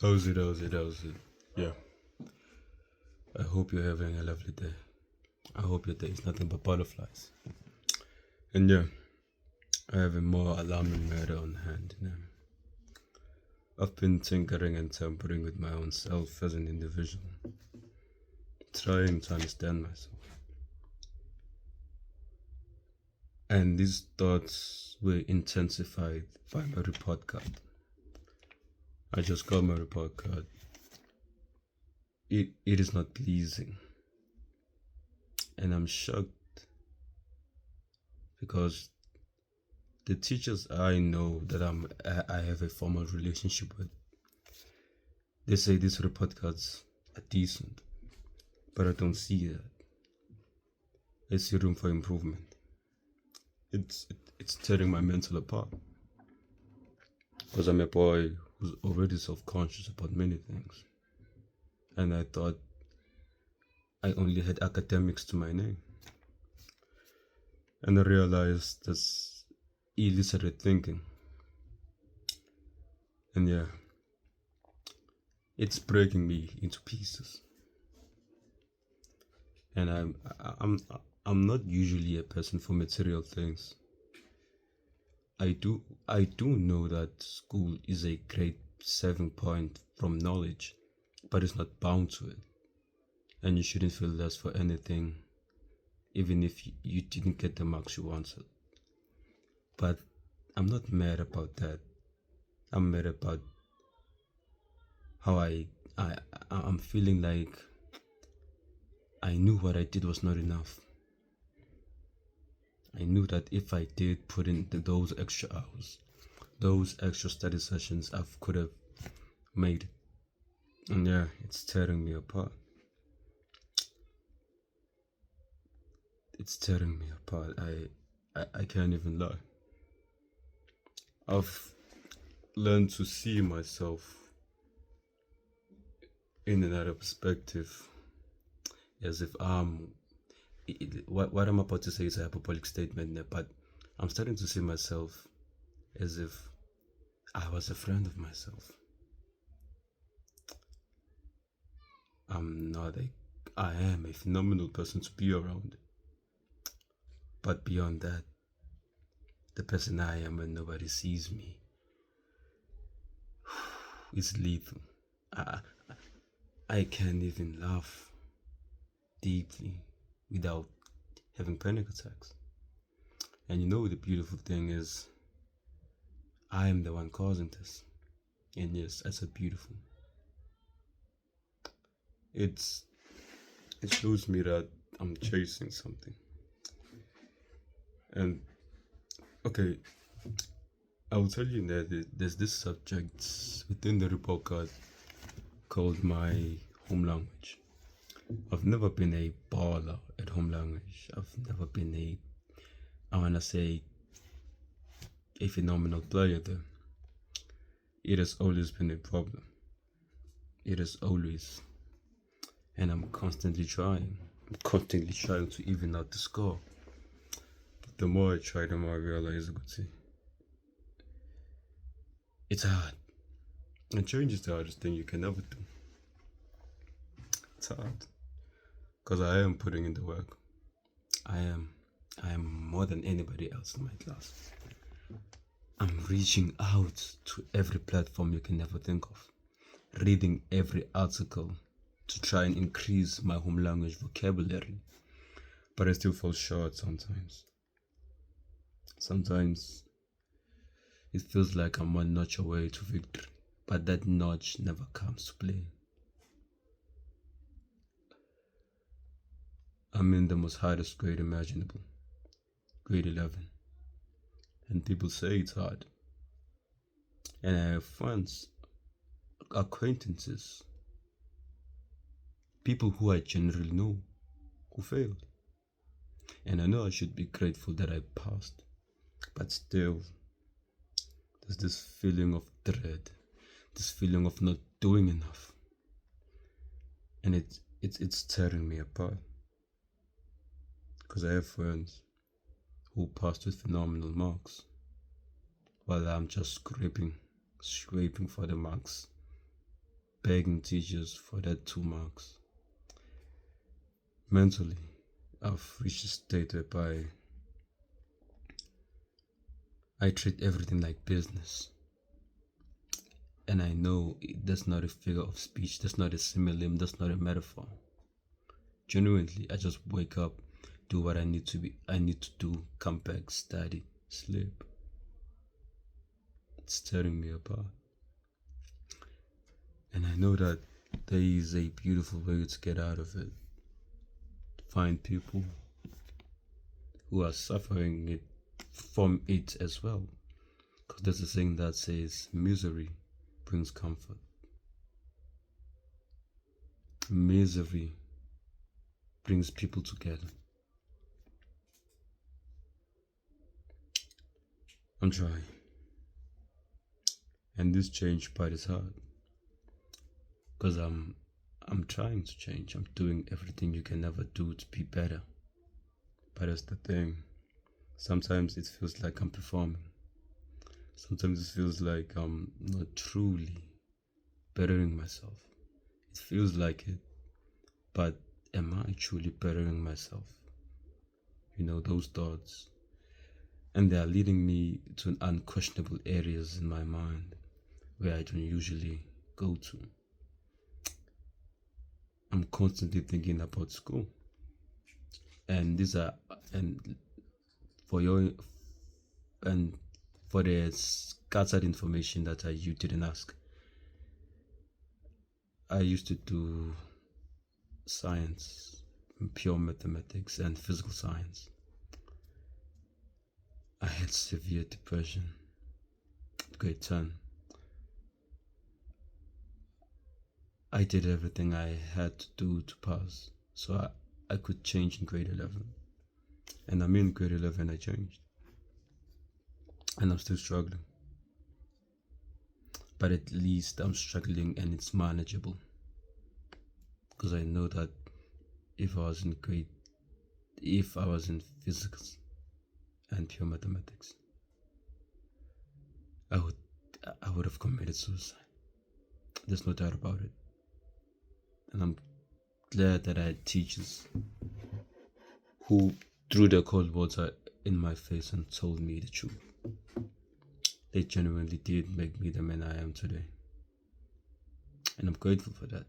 How's it? Yeah, I hope you're having a lovely day. I hope your day is nothing but butterflies. And yeah, I have a more alarming matter on hand. I've been tinkering and tampering with my own self as an individual, trying to understand myself. And these thoughts were intensified by my report card. I just got my report card. It is not pleasing. And I'm shocked because the teachers I know that I have a formal relationship with, they say these report cards are decent, but I don't see that. I see room for improvement. It's tearing my mental apart because I'm a boy who's already self-conscious about many things, and I thought I only had academics to my name, and I realized this illiterate thinking, and yeah, it's breaking me into pieces. And I'm not usually a person for material things. I do know that school is a great saving point from knowledge, but it's not bound to it. And you shouldn't feel less for anything, even if you didn't get the marks you wanted. But I'm not mad about that. I'm mad about how I'm feeling like I knew what I did was not enough. I knew that if I did put in those extra hours, those extra study sessions, I could have made it. And yeah, it's tearing me apart. It's tearing me apart. I can't even lie. I've learned to see myself in another perspective, as if what I'm about to say is a hyperbolic statement, but I'm starting to see myself as if I was a friend of myself. I'm not a I am a phenomenal person to be around. But beyond that, the person I am when nobody sees me is lethal. I, I can't even laugh deeply without having panic attacks. And you know the beautiful thing is, I am the one causing this. And yes, I said beautiful. It's it shows me that I'm chasing something. And okay, I will tell you that there's this subject within the report card called my home language. I've never been a baller at home language. I've never been I wanna say, a phenomenal player there. It has always been a problem. It has always. And I'm constantly trying. I'm constantly trying to even out the score. But the more I try, the more I realize, it's hard. And change is the hardest thing you can ever do. It's hard. Because I am putting in the work. I am. I am more than anybody else in my class. I'm reaching out to every platform you can ever think of. Reading every article to try and increase my home language vocabulary. But I still fall short sometimes. Sometimes it feels like I'm one notch away to victory, but that notch never comes to play. I'm in the most hardest grade imaginable, grade 11, and people say it's hard. And I have friends, acquaintances, people who I generally know who failed. And I know I should be grateful that I passed, but still, there's this feeling of dread, this feeling of not doing enough, and it's tearing me apart. Because I have friends who passed with phenomenal marks, while I'm just scraping for the marks begging teachers for that 2 marks. Mentally, I've reached a state whereby I treat everything like business. And I know that's not a figure of speech, that's not a simile, that's not a metaphor. Genuinely, I just wake up, do what I need to do, come back, study, sleep. It's tearing me apart. And I know that there is a beautiful way to get out of it. Find people who are suffering it from it as well. Because there's a saying that says misery brings comfort. Misery brings people together. I'm trying. And this change part is hard. Because I'm trying to change. I'm doing everything you can ever do to be better. But that's the thing. Sometimes it feels like I'm performing. Sometimes it feels like I'm not truly bettering myself. It feels like it. But am I truly bettering myself? Those thoughts. And they are leading me to unquestionable areas in my mind where I don't usually go to. I'm constantly thinking about school. And for the scattered information that you didn't ask. I used to do science, pure mathematics and physical science. I had severe depression, grade 10. I did everything I had to do to pass, so I could change in grade 11. And I'm in grade 11, I changed. And I'm still struggling. But at least I'm struggling and it's manageable. Because I know that if I was in physics and pure mathematics, I would have committed suicide. There's no doubt about it. And I'm glad that I had teachers who threw their cold water in my face and told me the truth. They genuinely did make me the man I am today. And I'm grateful for that.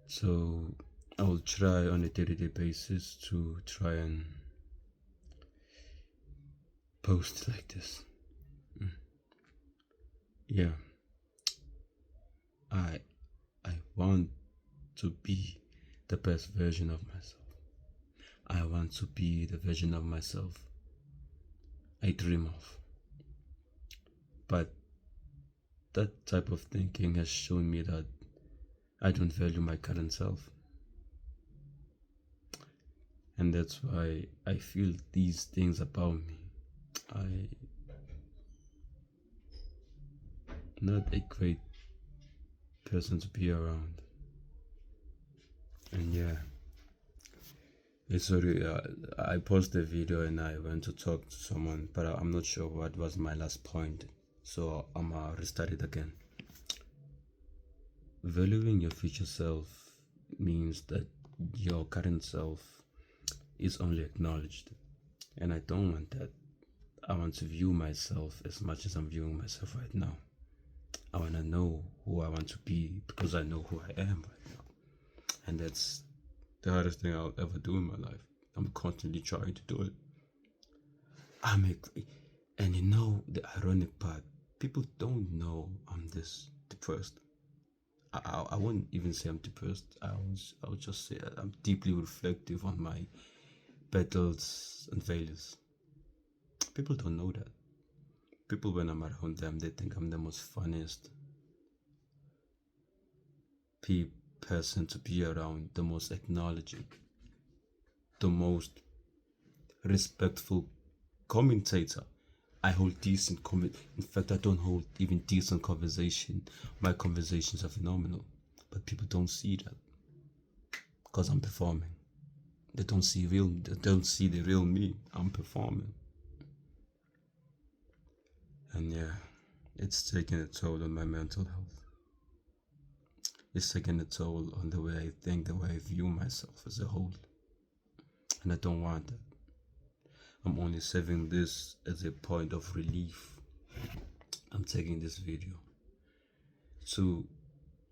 So I will try on a day-to-day basis to try and post like this. Yeah. I want to be the best version of myself. I want to be the version of myself I dream of. But that type of thinking has shown me that I don't value my current self. And that's why I feel these things about me. I'm not a great person to be around. And yeah. Sorry, I paused the video and I went to talk to someone, but I'm not sure what was my last point. So I'm gonna restart it again. Valuing your future self means that your current self is only acknowledged. And I don't want that. I want to view myself as much as I'm viewing myself right now. I want to know who I want to be because I know who I am right now. And that's the hardest thing I'll ever do in my life. I'm constantly trying to do it. And the ironic part, people don't know I'm this depressed. I wouldn't even say I'm depressed. I would just say I'm deeply reflective on my battles and failures. People don't know that. People, when I'm around them, they think I'm the most funniest person to be around, the most acknowledging, the most respectful commentator. I hold decent comment. In fact, I don't hold even decent conversation. My conversations are phenomenal, but people don't see that because I'm performing. They don't see the real me. I'm performing. And yeah, It's taking a toll on my mental health. It's taking a toll on the way I think, the way I view myself as a whole. And I don't want that. I'm only saving this as a point of relief. I'm taking this video to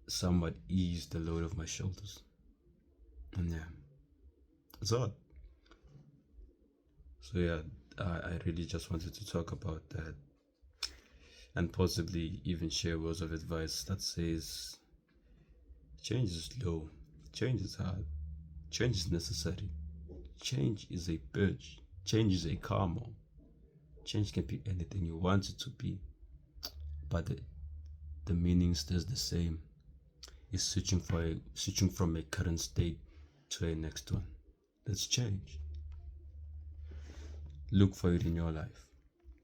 somewhat ease the load of my shoulders. And yeah, it's odd. So yeah, I really just wanted to talk about that and possibly even share words of advice that says change is slow, change is hard, change is necessary, change is a purge, change is a karma. Change can be anything you want it to be, but the meaning stays the same. It's switching from a current state to a next one. That's change. Look for it in your life.